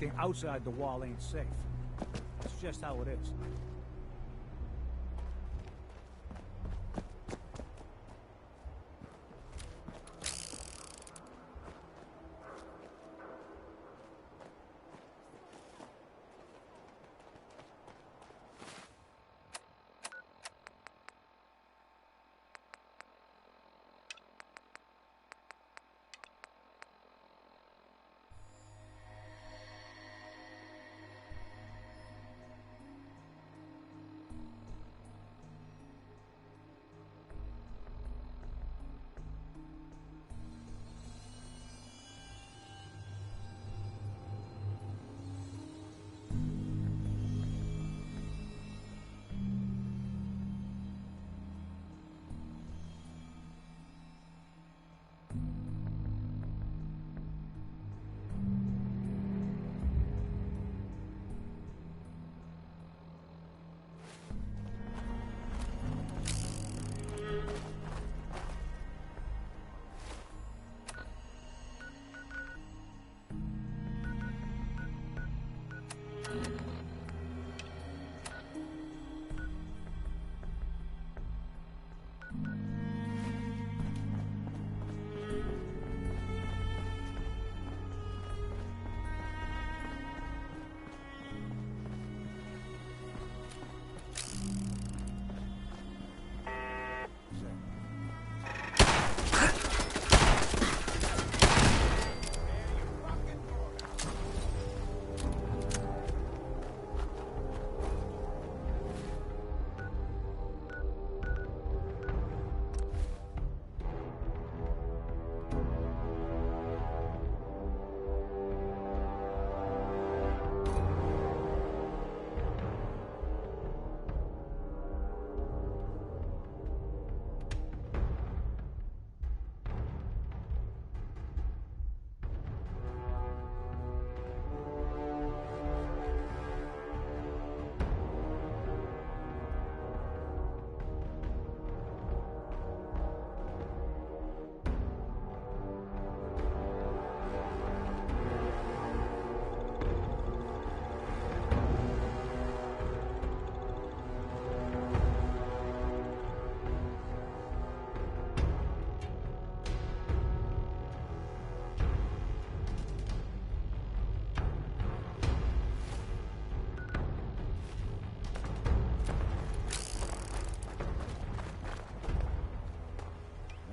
Anything outside the wall ain't safe. It's just how it is.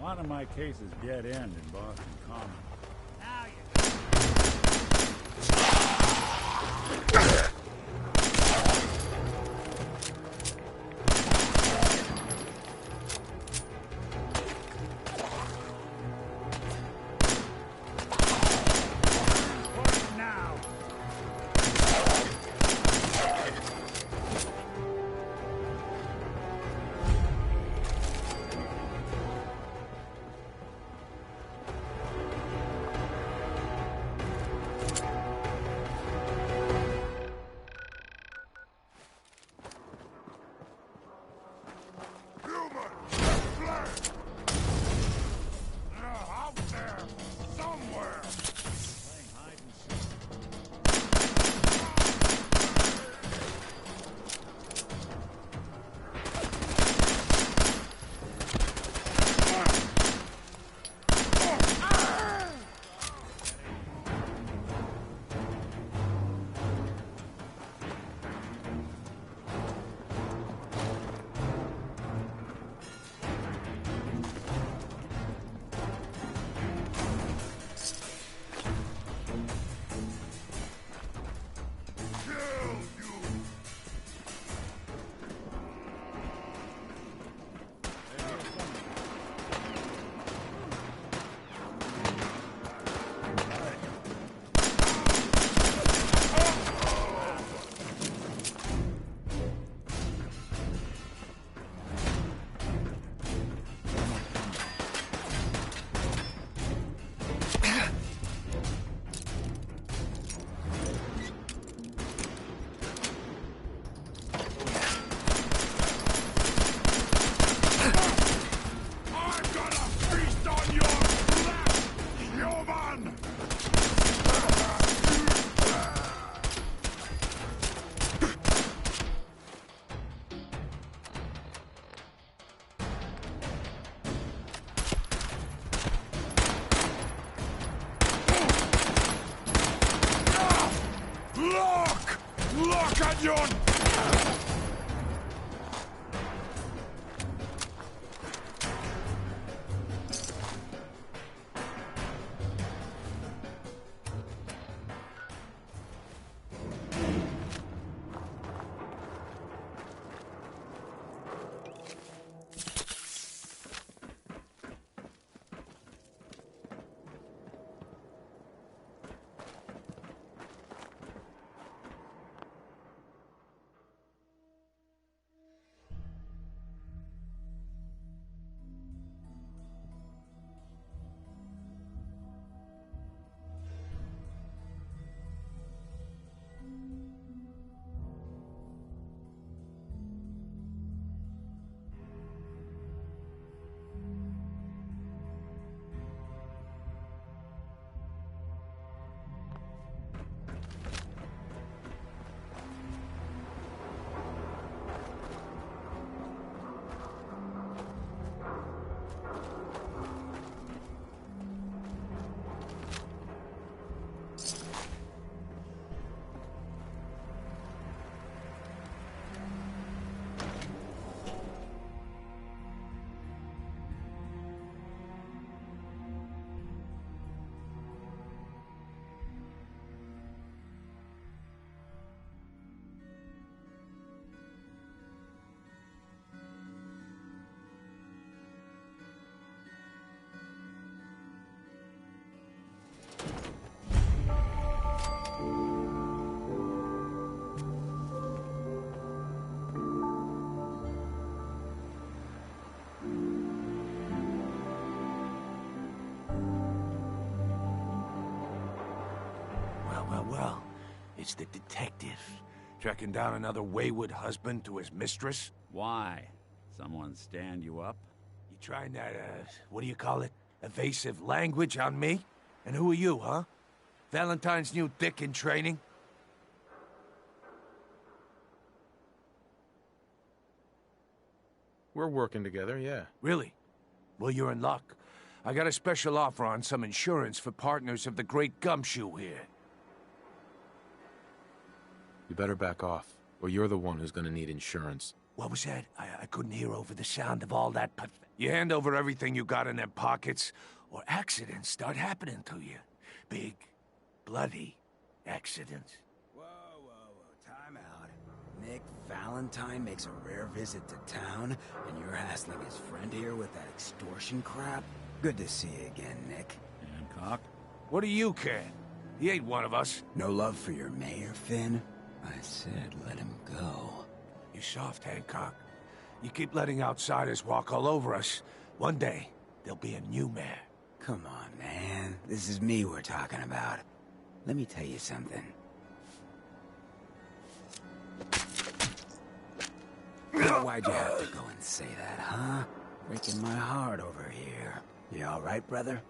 One of my cases dead end in Boston Common. Now you cañón! Well, it's the detective. Tracking down another wayward husband to his mistress? Why? Someone stand you up? You trying that, what do you call it? Evasive language on me? And who are you, huh? Valentine's new dick in training? We're working together, yeah. Really? Well, you're in luck. I got a special offer on some insurance for partners of the Great Gumshoe here. You better back off, or you're the one who's gonna need insurance. What was that? I couldn't hear over the sound of all that You hand over everything you got in them pockets, or accidents start happening to you. Big, bloody accidents. Whoa, time out. Nick Valentine makes a rare visit to town, and you're hassling his friend here with that extortion crap? Good to see you again, Nick. Hancock? What do you care? He ain't one of us. No love for your mayor, Finn? I said let him go. You soft, Hancock. You keep letting outsiders walk all over us. One day, there'll be a new mayor. Come on, man. This is me we're talking about. Let me tell you something. Why'd you have to go and say that, huh? Breaking my heart over here. You all right, brother?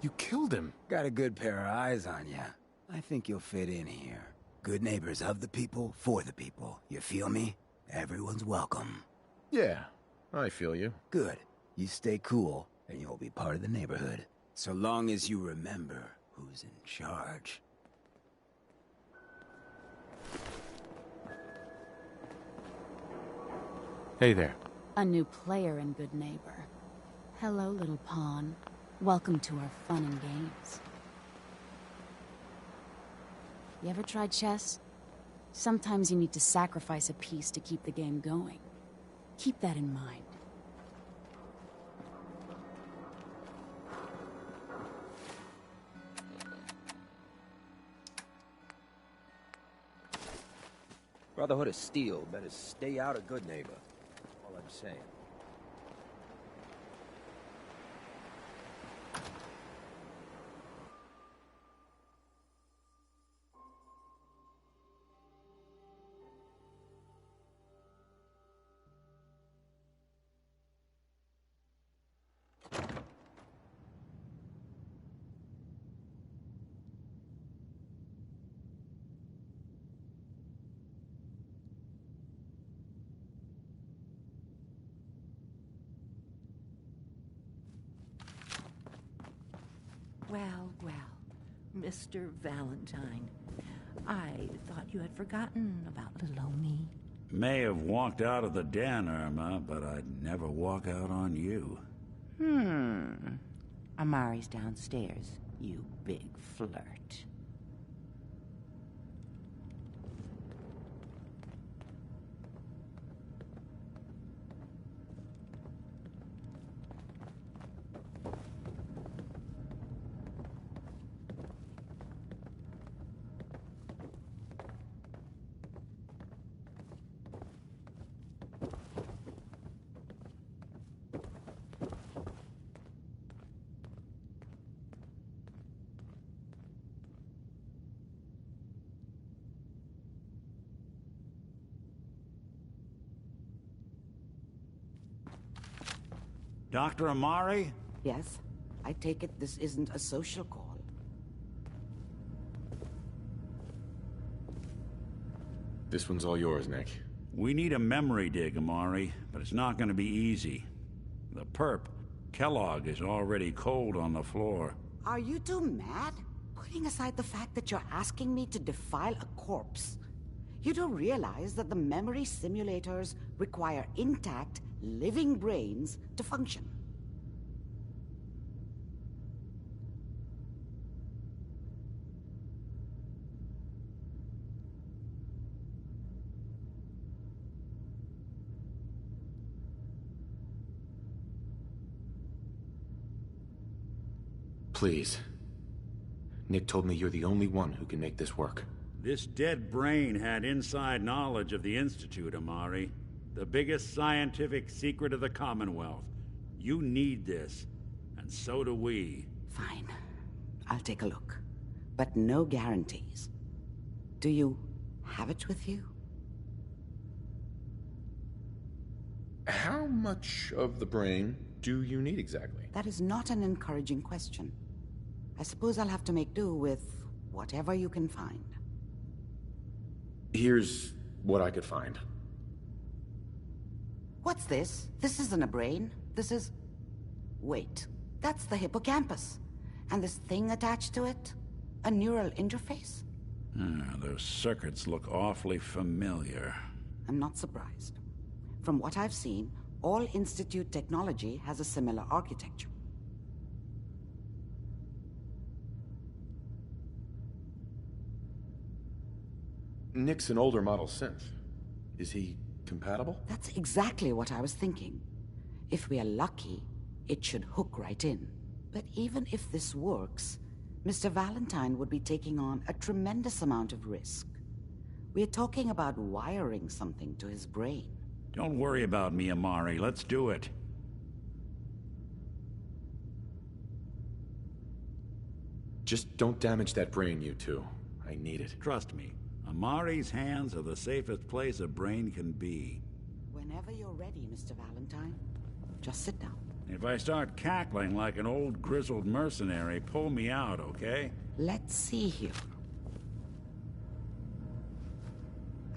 You killed him. Got a good pair of eyes on ya. I think you'll fit in here. Good neighbors of the people, for the people. You feel me? Everyone's welcome. Yeah, I feel you. Good. You stay cool, and you'll be part of the neighborhood. So long as you remember who's in charge. Hey there. A new player and good neighbor. Hello, little pawn. Welcome to our fun and games. You ever tried chess? Sometimes you need to sacrifice a piece to keep the game going. Keep that in mind. Brotherhood of Steel better stay out of good neighbor. All I'm saying. Well, Mr. Valentine, I thought you had forgotten about little old me. May have walked out of the den, Irma, but I'd never walk out on you. Amari's downstairs, you big flirt. Dr. Amari? Yes? I take it this isn't a social call. This one's all yours, Nick. We need a memory dig, Amari, but it's not going to be easy. The perp, Kellogg, is already cold on the floor. Are you two mad? Putting aside the fact that you're asking me to defile a corpse, you don't realize that the memory simulators require intact, living brains to function. Please. Nick told me you're the only one who can make this work. This dead brain had inside knowledge of the Institute, Amari. The biggest scientific secret of the Commonwealth. You need this, and so do we. Fine. I'll take a look. But no guarantees. Do you have it with you? How much of the brain do you need exactly? That is not an encouraging question. I suppose I'll have to make do with whatever you can find. Here's what I could find. What's this? This isn't a brain. This is... Wait. That's the hippocampus. And this thing attached to it? A neural interface? Those circuits look awfully familiar. I'm not surprised. From what I've seen, all Institute technology has a similar architecture. Nick's an older model synth. Is he compatible? That's exactly what I was thinking. If we are lucky, it should hook right in. But even if this works, Mr. Valentine would be taking on a tremendous amount of risk. We're talking about wiring something to his brain. Don't worry about me, Amari. Let's do it. Just don't damage that brain, you two. I need it. Trust me, Amari's hands are the safest place a brain can be. Whenever you're ready, Mr. Valentine, just sit down. If I start cackling like an old grizzled mercenary, pull me out, okay? Let's see here.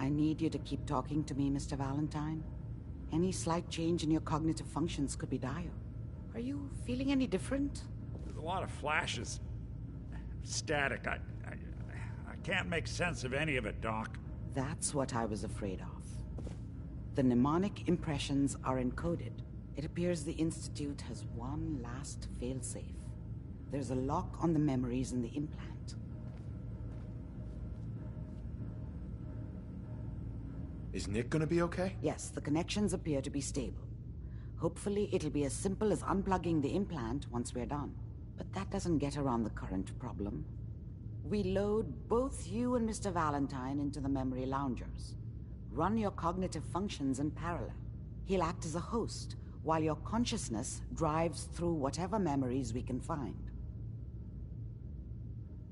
I need you to keep talking to me, Mr. Valentine. Any slight change in your cognitive functions could be dire. Are you feeling any different? There's a lot of flashes. Static. I can't make sense of any of it, Doc. That's what I was afraid of. The mnemonic impressions are encoded. It appears the Institute has one last failsafe. There's a lock on the memories in the implant. Is Nick gonna be okay? Yes, the connections appear to be stable. Hopefully it'll be as simple as unplugging the implant once we're done. But that doesn't get around the current problem. We load both you and Mr. Valentine into the memory loungers. Run your cognitive functions in parallel. He'll act as a host, while your consciousness drives through whatever memories we can find.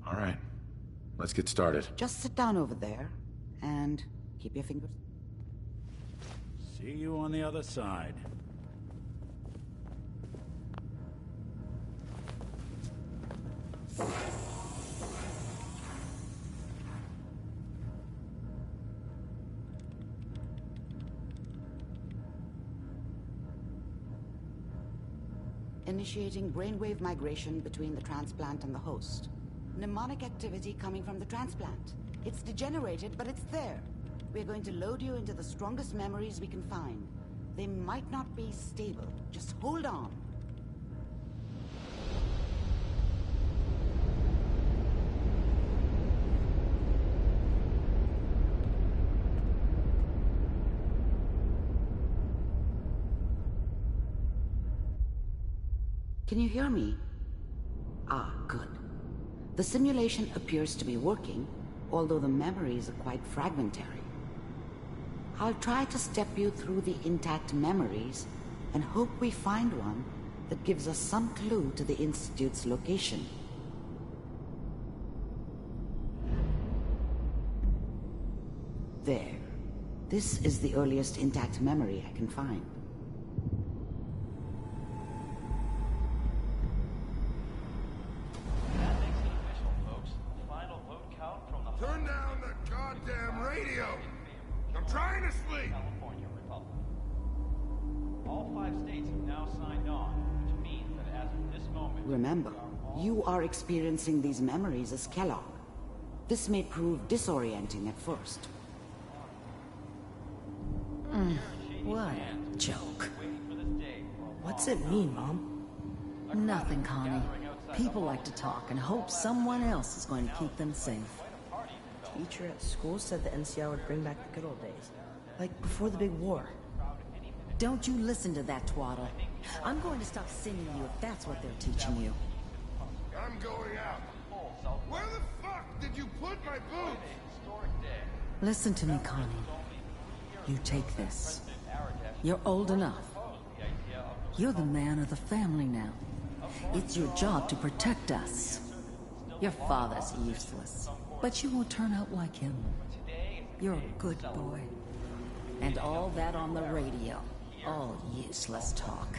All right. Let's get started. Just sit down over there, and keep your fingers... See you on the other side. Initiating brainwave migration between the transplant and the host. Mnemonic activity coming from the transplant. It's degenerated, but it's there. We're going to load you into the strongest memories we can find. They might not be stable. Just hold on. Can you hear me? Ah, good. The simulation appears to be working, although the memories are quite fragmentary. I'll try to step you through the intact memories and hope we find one that gives us some clue to the Institute's location. There. This is the earliest intact memory I can find. Turn down the goddamn radio! I'm trying to sleep! California Republic. All 5 states have now signed on, which means that as of this moment... Remember, you are experiencing these memories as Kellogg. This may prove disorienting at first. What a joke. What's it mean, Mom? Nothing, Connie. People like to talk and hope someone else is going to keep them safe. Teacher at school said the NCR would bring back the good old days. Like before the big war. Don't you listen to that twaddle. I'm going to stop singing you if that's what they're teaching you. I'm going out. Where the fuck did you put my boots? Listen to me, Connie. You take this. You're old enough. You're the man of the family now. It's your job to protect us. Your father's useless, but you won't turn out like him. You're a good boy. And all that on the radio. All useless talk.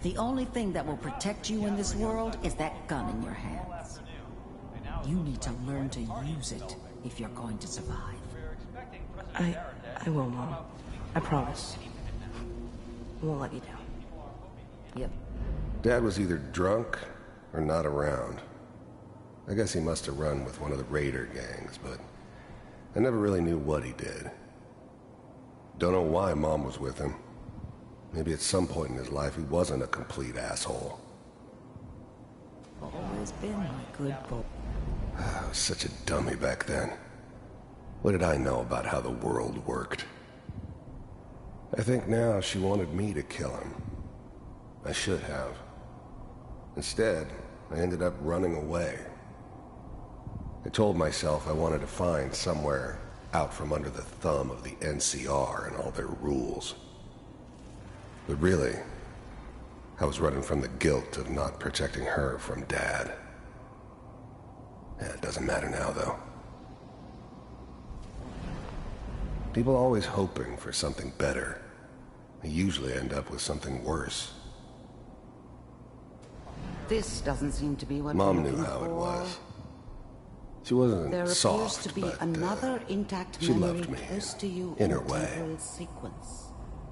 The only thing that will protect you in this world is that gun in your hands. You need to learn to use it if you're going to survive. I will, Mom. I promise. I won't let you down. Yep. Dad was either drunk or not around. I guess he must have run with one of the raider gangs, but I never really knew what he did. Don't know why Mom was with him. Maybe at some point in his life he wasn't a complete asshole. Always been my good boy. I was such a dummy back then. What did I know about how the world worked? I think now she wanted me to kill him. I should have. Instead, I ended up running away. I told myself I wanted to find somewhere out from under the thumb of the NCR and all their rules. But really, I was running from the guilt of not protecting her from Dad. Yeah, it doesn't matter now, though. People always hoping for something better. They usually end up with something worse. This doesn't seem to be what Mom we're knew looking how for. it was. She wasn't There soft, appears to be but another intact she memory loved me close to you in her the way. temporal sequence.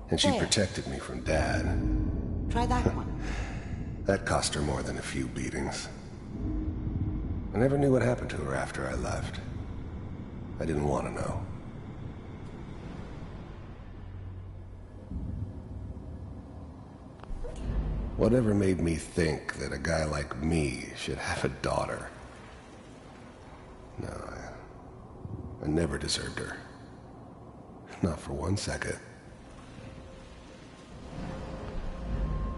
And she There. protected me from Dad. Try that one. That cost her more than a few beatings. I never knew what happened to her after I left. I didn't want to know. Whatever made me think that a guy like me should have a daughter? No, I never deserved her. Not for 1 second.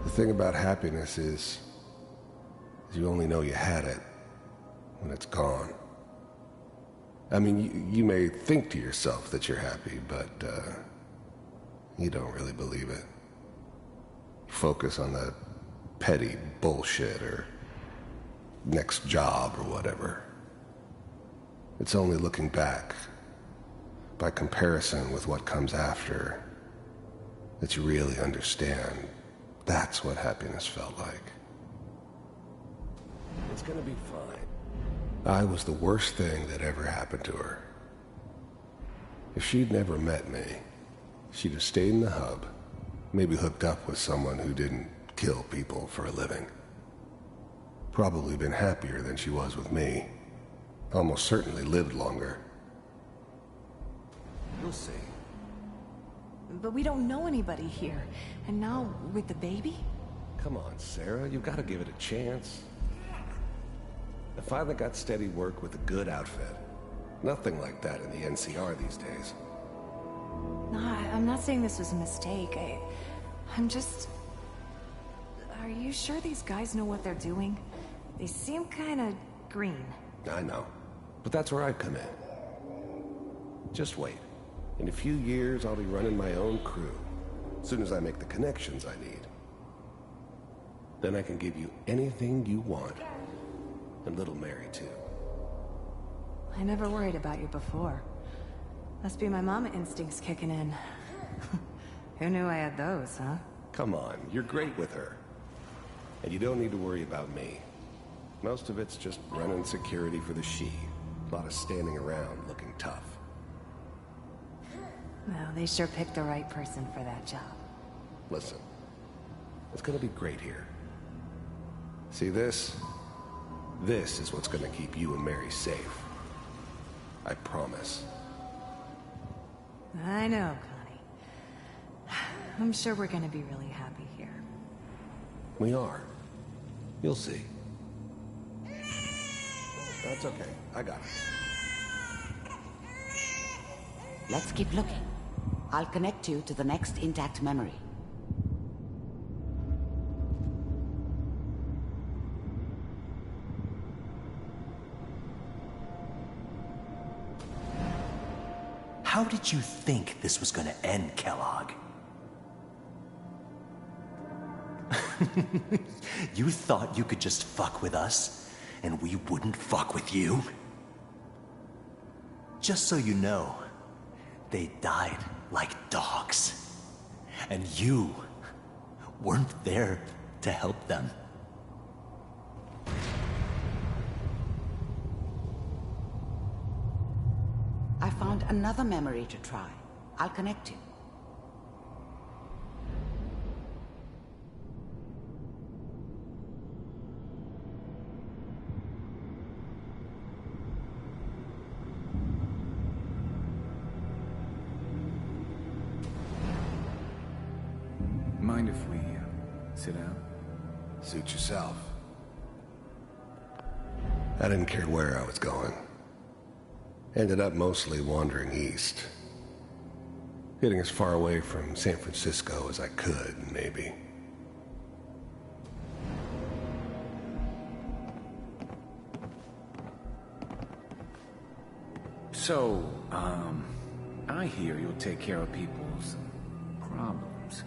The thing about happiness is you only know you had it when it's gone. I mean, you may think to yourself that you're happy, but you don't really believe it. Focus on the petty bullshit or next job or whatever. It's only looking back, by comparison with what comes after, that you really understand that's what happiness felt like. It's gonna be fine. I was the worst thing that ever happened to her. If she'd never met me, she'd have stayed in the hub, maybe hooked up with someone who didn't kill people for a living. Probably been happier than she was with me. almost certainly lived longer. You'll see. But we don't know anybody here. And now, with the baby? Come on, Sarah, you've got to give it a chance. I finally got steady work with a good outfit. Nothing like that in the NCR these days. No, I'm not saying this was a mistake. I'm just... Are you sure these guys know what they're doing? They seem kind of green. I know, but that's where I come in. Just wait. In a few years, I'll be running my own crew. As soon as I make the connections I need. Then I can give you anything you want. And little Mary, too. I never worried about you before. Must be my mama instincts kicking in. Who knew I had those, huh? Come on, you're great with her. And you don't need to worry about me. Most of it's just running security for the she. A lot of standing around looking tough. Well, they sure picked the right person for that job. Listen, it's gonna be great here. See this? This is what's gonna keep you and Mary safe. I promise. I know, Connie. I'm sure we're gonna be really happy here. We are. You'll see. That's okay. I got it. Let's keep looking. I'll connect you to the next intact memory. How did you think this was gonna end, Kellogg? You thought you could just fuck with us, and we wouldn't fuck with you? Just so you know, they died like dogs. And you weren't there to help them. I found another memory to try. I'll connect you. Mind if we sit down? Suit yourself. I didn't care where I was going. Ended up mostly wandering east. Getting as far away from San Francisco as I could, maybe. So, I hear you'll take care of people's problems.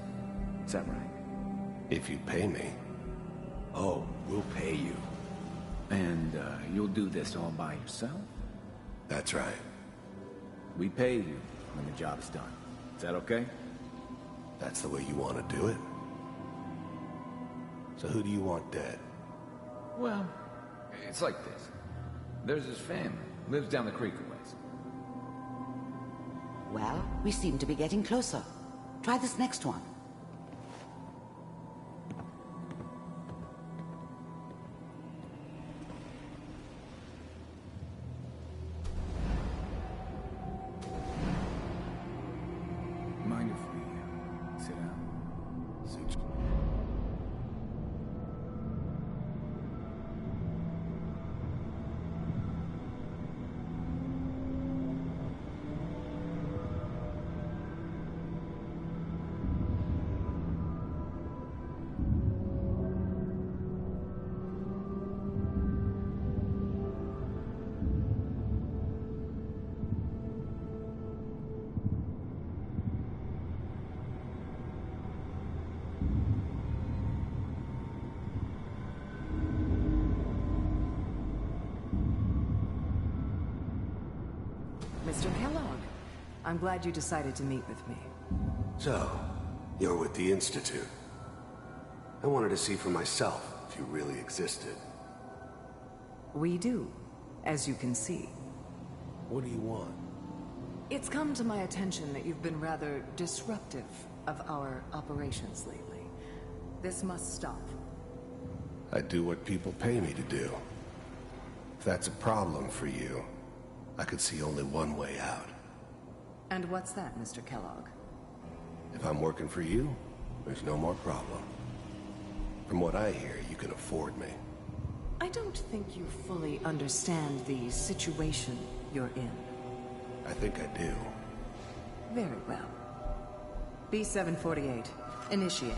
Is that right? If you pay me. Oh, we'll pay you. And, you'll do this all by yourself? That's right. We pay you when the job's done. Is that okay? That's the way you want to do it? So who do you want dead? Well, it's like this. There's his family. Lives down the creek a ways. Well, we seem to be getting closer. Try this next one. Mind if we sit down? Mr. Kellogg, I'm glad you decided to meet with me. So, you're with the Institute. I wanted to see for myself if you really existed. We do, as you can see. What do you want? It's come to my attention that you've been rather disruptive of our operations lately. This must stop. I do what people pay me to do. If that's a problem for you, I could see only one way out. And what's that, Mr. Kellogg? If I'm working for you, there's no more problem. From what I hear, you can afford me. I don't think you fully understand the situation you're in. I think I do. Very well. B-748, initiate.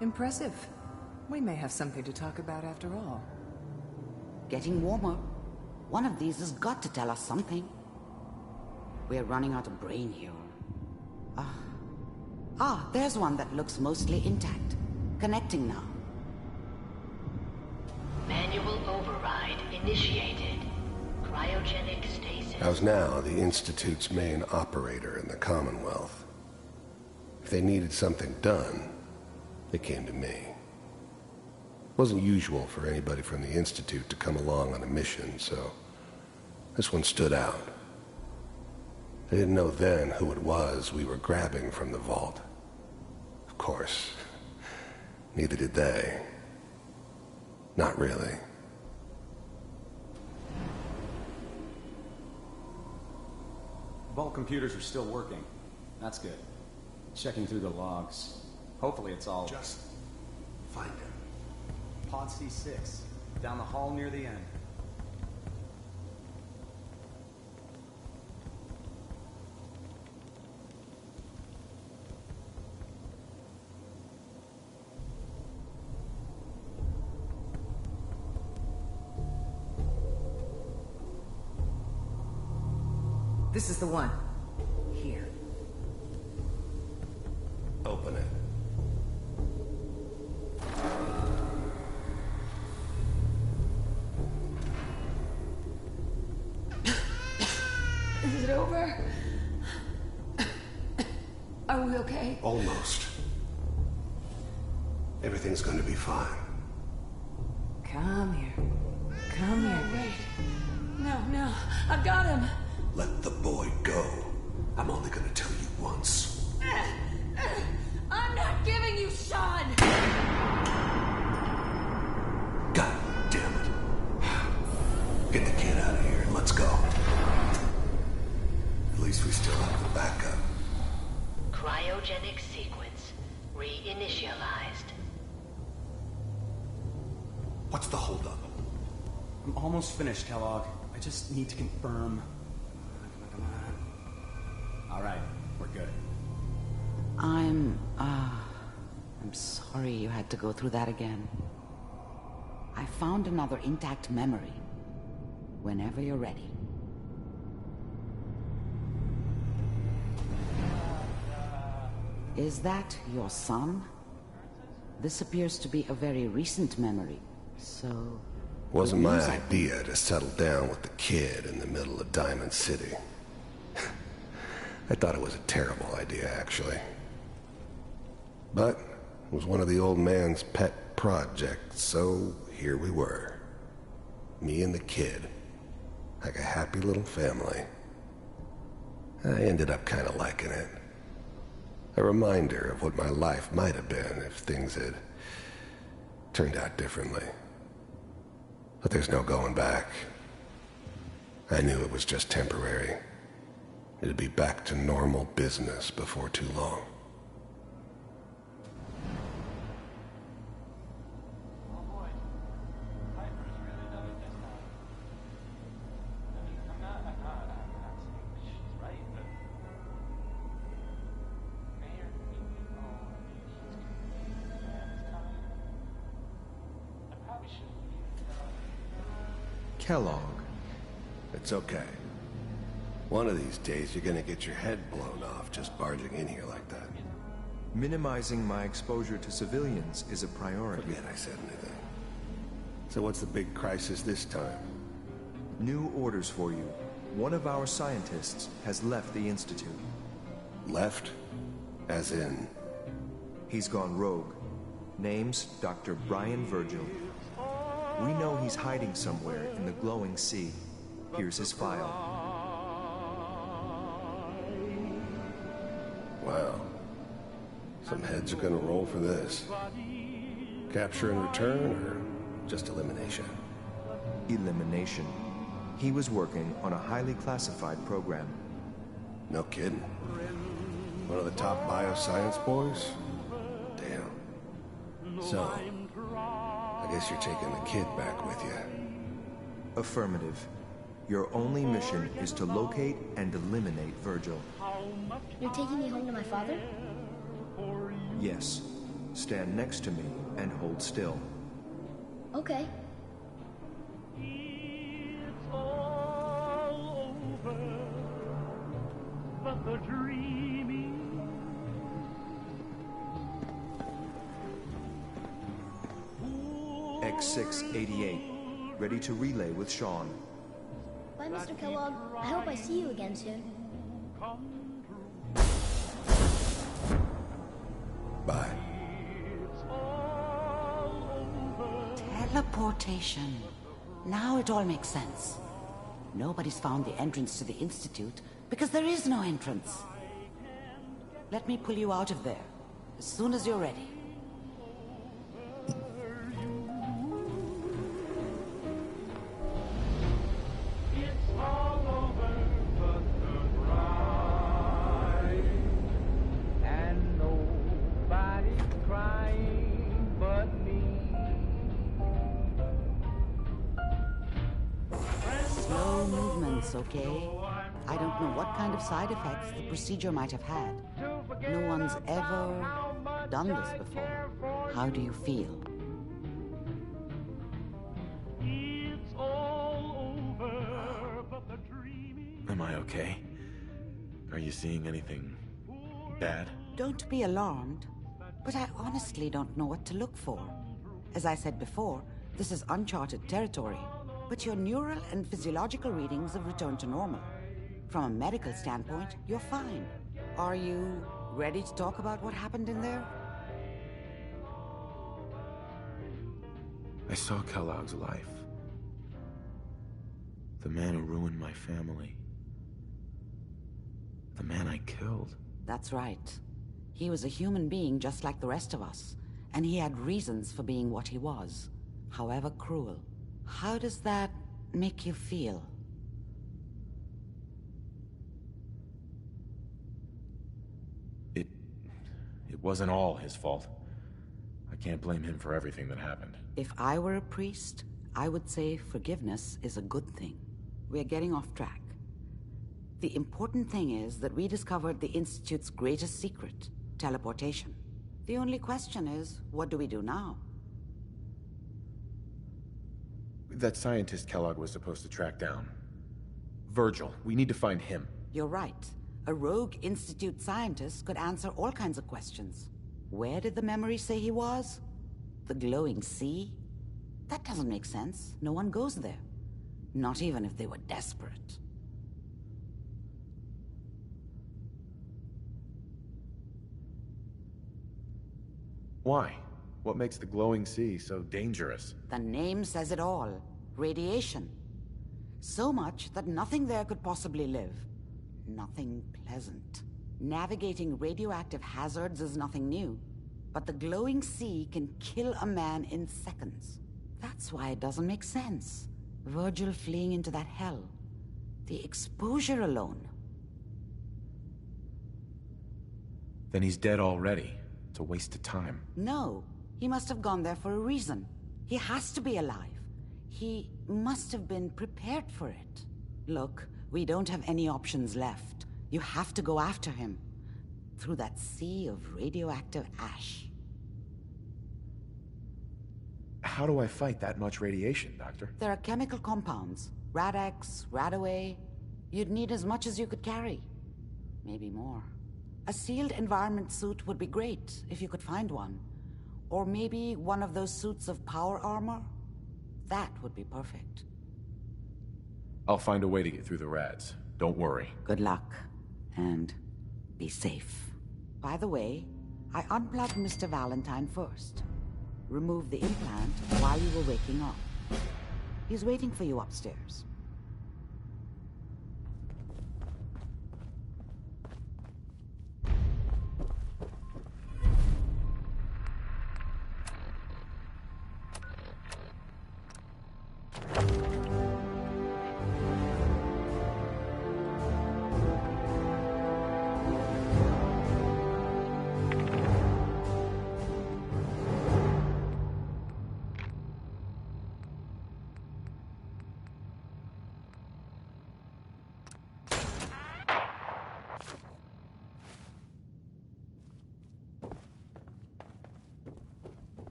Impressive. We may have something to talk about after all. Getting warmer. One of these has got to tell us something. We're running out of brain here. There's one that looks mostly intact. Connecting now. Manual override initiated. Cryogenic stasis. I was now the Institute's main operator in the Commonwealth. If they needed something done, they came to me. It wasn't usual for anybody from the Institute to come along on a mission, so this one stood out. I didn't know then who it was we were grabbing from the vault. Of course, neither did they. Not really. Vault computers are still working. That's good. Checking through the logs. Hopefully it's all... Just find him. Pod C6. Down the hall near the end. This is the one. Here. Open it. Is it over? Are we okay? Almost. Everything's going to be fine. Come here. Come here. Wait. No. I've got him. Let the boy go. I'm only going to tell you once. I'm not giving you Sean! God damn it. Get the kid out of here and let's go. At least we still have the backup. Cryogenic sequence reinitialized. What's the holdup? I'm almost finished, Kellogg. I just need to confirm. Come on. All right, we're good. I'm sorry you had to go through that again. I found another intact memory. Whenever you're ready. Is that your son? This appears to be a very recent memory, so... Wasn't my idea to settle down with the kid in the middle of Diamond City. I thought it was a terrible idea, actually. But it was one of the old man's pet projects, so here we were. Me and the kid. Like a happy little family. I ended up kind of liking it. A reminder of what my life might have been if things had turned out differently. But there's no going back. I knew it was just temporary. It'd be back to normal business before too long. Kellogg. It's okay. One of these days you're gonna get your head blown off just barging in here like that. Minimizing my exposure to civilians is a priority. Forget I said anything. So what's the big crisis this time? New orders for you. One of our scientists has left the Institute. Left? As in? He's gone rogue. Name's Dr. Brian Virgil. We know he's hiding somewhere in the glowing sea. Here's his file. Wow. Some heads are gonna roll for this. Capture and return, or just elimination? Elimination. He was working on a highly classified program. No kidding. One of the top bioscience boys? Damn. So, I guess you're taking the kid back with you. Affirmative. Your only mission is to locate and eliminate Virgil. You're taking me home to my father? Yes. Stand next to me and hold still. Okay. X688, ready to relay with Sean. Bye, Mr. Kellogg. I hope I see you again soon. Bye. Teleportation. Now it all makes sense. Nobody's found the entrance to the Institute because there is no entrance. Let me pull you out of there as soon as you're ready. Okay? I don't know what kind of side effects the procedure might have had. No one's ever done this before. How do you feel? Am I okay? Are you seeing anything bad? Don't be alarmed, but I honestly don't know what to look for. As I said before, this is uncharted territory. But your neural and physiological readings have returned to normal. From a medical standpoint, you're fine. Are you ready to talk about what happened in there? I saw Kellogg's life. The man who ruined my family. The man I killed. That's right. He was a human being just like the rest of us, and he had reasons for being what he was, however cruel. How does that make you feel? It wasn't all his fault. I can't blame him for everything that happened. If I were a priest, I would say forgiveness is a good thing. We're getting off track. The important thing is that we discovered the Institute's greatest secret, teleportation. The only question is, what do we do now? That scientist Kellogg was supposed to track down. Virgil. We need to find him. You're right. A rogue Institute scientist could answer all kinds of questions. Where did the memory say he was? The glowing sea? That doesn't make sense. No one goes there. Not even if they were desperate. Why? What makes the glowing sea so dangerous? The name says it all. Radiation. So much that nothing there could possibly live. Nothing pleasant. Navigating radioactive hazards is nothing new. But the glowing sea can kill a man in seconds. That's why it doesn't make sense. Virgil fleeing into that hell. The exposure alone. Then he's dead already. It's a waste of time. No. He must have gone there for a reason. He has to be alive. He must have been prepared for it. Look, we don't have any options left. You have to go after him. Through that sea of radioactive ash. How do I fight that much radiation, Doctor? There are chemical compounds. Rad-X, Radaway. You'd need as much as you could carry. Maybe more. A sealed environment suit would be great, if you could find one. Or maybe one of those suits of power armor? That would be perfect. I'll find a way to get through the rads. Don't worry. Good luck. And be safe. By the way, I unplugged Mr. Valentine first. Removed the implant while you were waking up. He's waiting for you upstairs.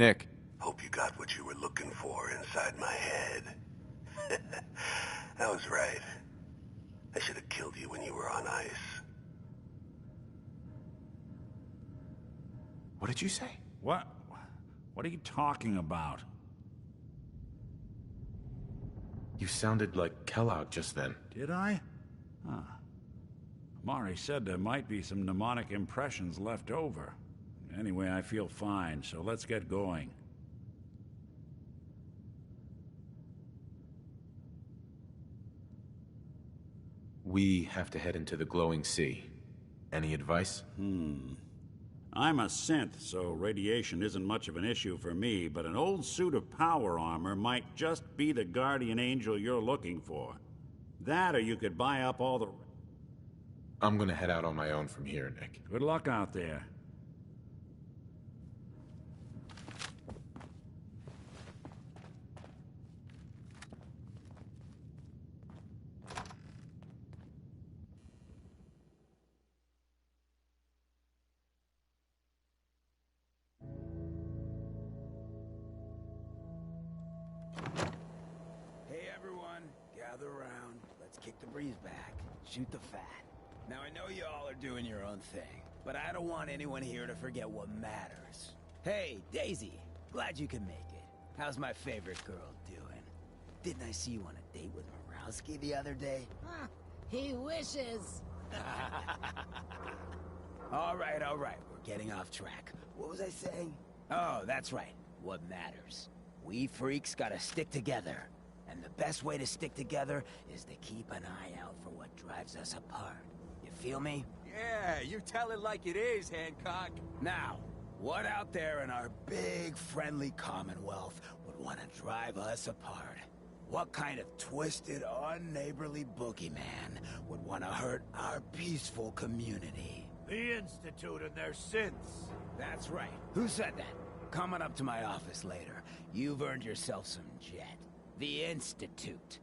Nick. Hope you got what you were looking for inside my head. I was right. I should have killed you when you were on ice. What did you say? What? What are you talking about? You sounded like Kellogg just then. Did I? Huh. Amari said there might be some mnemonic impressions left over. Anyway, I feel fine, so let's get going. We have to head into the glowing sea. Any advice? I'm a synth, so radiation isn't much of an issue for me, but an old suit of power armor might just be the guardian angel you're looking for. That, or you could buy up all the... I'm gonna head out on my own from here, Nick. Good luck out there. Hey everyone, gather around. Let's kick the breeze back. Shoot the fat. Now I know you all are doing your own thing, but I don't want anyone here to forget what matters. Hey, Daisy, glad you could make it. How's my favorite girl doing? Didn't I see you on a date with Morowski the other day? He wishes. All right, we're getting off track. What was I saying? Oh, that's right. What matters. We freaks gotta stick together. And the best way to stick together is to keep an eye out for what drives us apart. You feel me? Yeah, you tell it like it is, Hancock. Now, what out there in our big, friendly Commonwealth would want to drive us apart? What kind of twisted, unneighborly boogeyman would want to hurt our peaceful community? The Institute and their synths. That's right. Who said that? Coming up to my office later. You've earned yourself some jet. The Institute.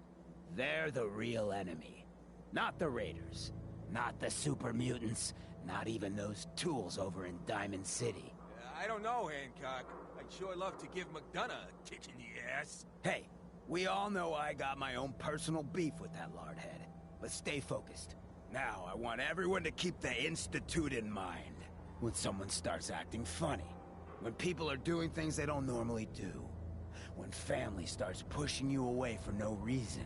They're the real enemy. Not the Raiders. Not the super mutants. Not even those tools over in Diamond City. I don't know, Hancock. I'd sure love to give McDonough a kick in the ass. Hey, we all know I got my own personal beef with that lardhead. But stay focused. Now, I want everyone to keep the Institute in mind. When someone starts acting funny. When people are doing things they don't normally do. When family starts pushing you away for no reason.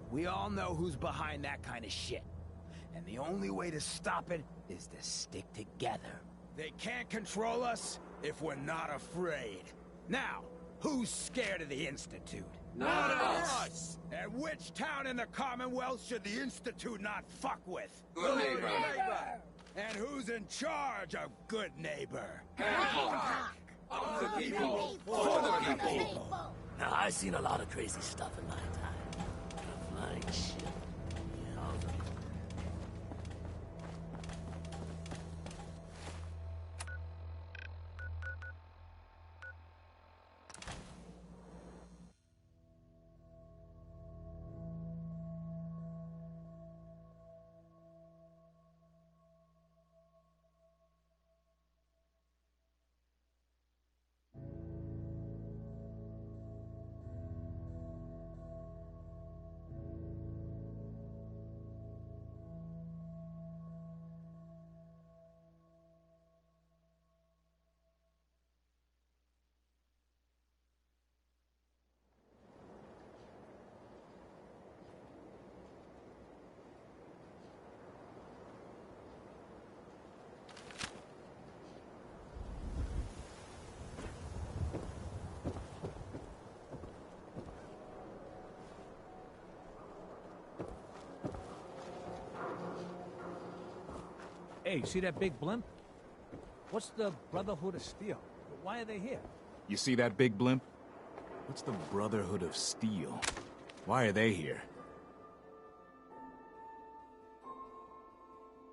We all know who's behind that kind of shit. And the only way to stop it is to stick together. They can't control us if we're not afraid. Now, who's scared of the Institute? Not us! And which town in the Commonwealth should the Institute not fuck with? Good neighbor! And who's in charge of good neighbor? Hancock! Of the people! For the people! Now, I've seen a lot of crazy stuff in my time. A flying ship. Hey, see that big blimp? What's the Brotherhood of Steel? Why are they here? You see that big blimp? What's the Brotherhood of Steel? Why are they here?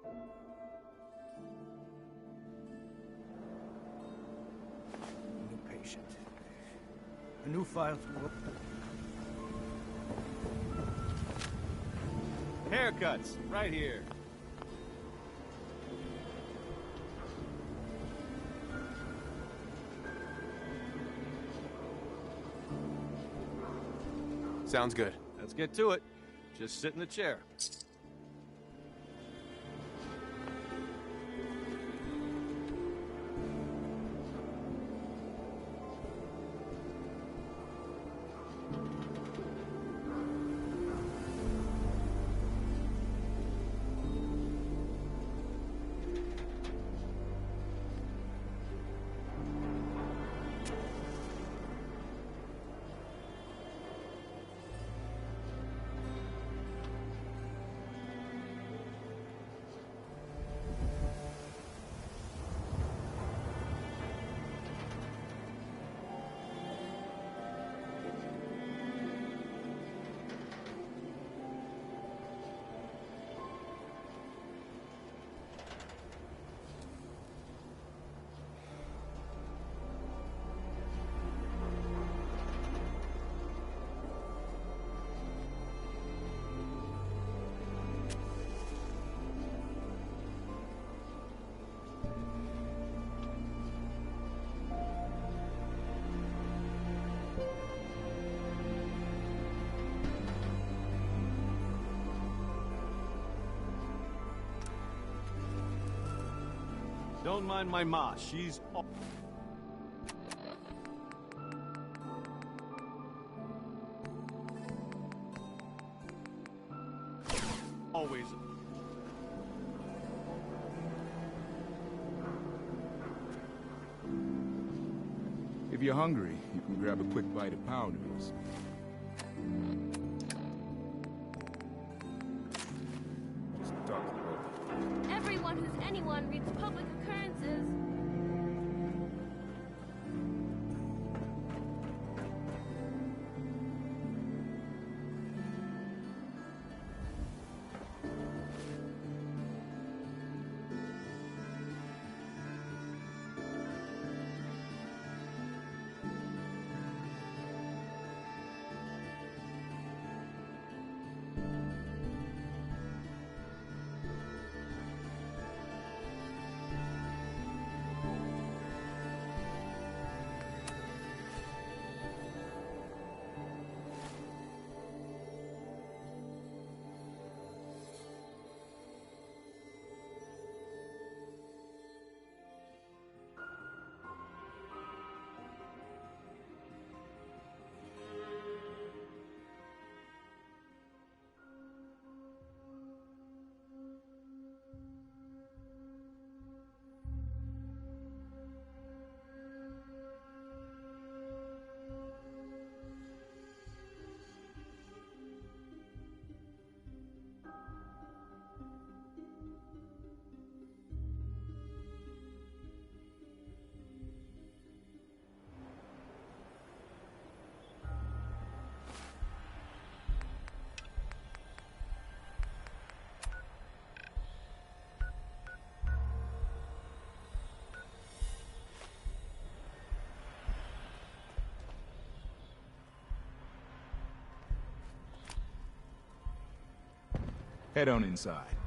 A new patient. A new file. Haircuts, right here. Sounds good. Let's get to it. Just sit in the chair. Don't mind my ma. She's... always... If you're hungry, you can grab a quick bite of pow noodles. Just talk to the local. Everyone who's anyone reads public occurrences. Head on inside.